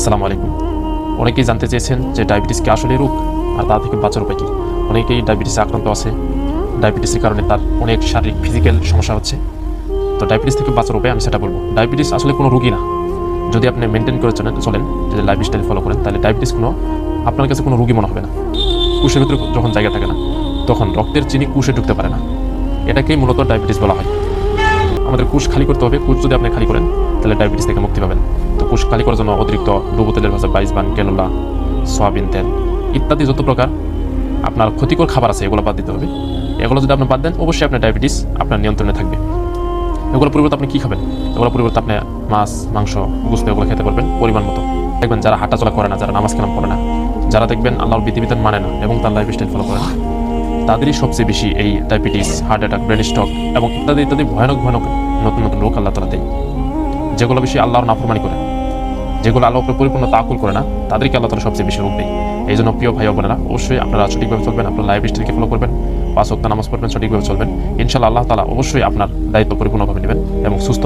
আসসালামু আলাইকুম। অনেকেই জানতে চেয়েছেন যে ডায়াবেটিস কি আসলে রোগ আর তা থেকে বাঁচার উপায় কী। অনেকেই ডায়াবেটিসে আক্রান্ত আছে, ডায়াবেটিসের কারণে তার অনেক শারীরিক ফিজিক্যাল সমস্যা হচ্ছে। তো ডায়াবেটিস থেকে বাঁচার উপায় আমি সেটা বলবো। ডায়াবেটিস আসলে কোনো রোগই না। যদি আপনি মেনটেন করে চলেন, যে লাইফস্টাইল ফলো করেন, তাহলে ডায়াবেটিস আপনার কাছে কোনো রোগী মনে হবে না। কোষের ভিতরে যখন জায়গা থাকে না, তখন রক্তের চিনি কোষে ঢুকতে পারে না। এটাকেই মূলত ডায়াবেটিস বলা হয়। আমাদের কোষ খালি করতে হবে। কোষ যদি আপনি খালি করেন, তাহলে ডায়াবেটিস থেকে মুক্তি পাবেন। তো কোষ খালি করার জন্য অতিরিক্ত ডুবো তেলের ভাজা, বাইসবান, ক্যানোলা, সয়াবিন তেল ইত্যাদি যত প্রকার আপনার ক্ষতিকর খাবার আছে, এগুলো বাদ দিতে হবে। এগুলো যদি আপনি বাদ দেন, অবশ্যই আপনার ডায়াবেটিস আপনার নিয়ন্ত্রণে থাকবে। এগুলোর পরিবর্তে আপনি কী খাবেন? এগুলোর পরিবর্তে আপনি মাছ, মাংস, গোশত এগুলো খেতে পারবেন পরিমাণ মতো। দেখবেন যারা হাঁটাচলা করে না, যারা নামাজ কালাম করে না, যারা দেখবেন আল্লাহর বিধিবিধান মানে না এবং তার লাইফস্টাইল ফলো করে না, তাদেরই সবচেয়ে বেশি এই diabetes, heart attack, brain stroke এবং ইত্যাদি ইত্যাদি ভয়ানক নতুন নতুন রোগ আল্লাহ তাআলা দেয়। যেগুলো বেশি আল্লাহর নাফরমানি করে, যেগুলো আল্লাহর উপরে পরিপূর্ণ তাওয়াক্কুল করে না, তাদেরকে আল্লাহ তাআলা সবচেয়ে বেশি রোগ দেয়। এই জন্য প্রিয় ভাই ও বোনেরা, অবশ্যই আপনারা সঠিকভাবে চলবেন, আপনার লাইফস্টাইলকে ফলো করবেন, 5 ওয়াক্ত নামাজ পড়বেন, সঠিকভাবে চলবেন। ইনশাআল্লাহ আল্লাহ তাআলা অবশ্যই আপনার দায়িত্ব পরিপূর্ণভাবে নেবেন এবং সুস্থ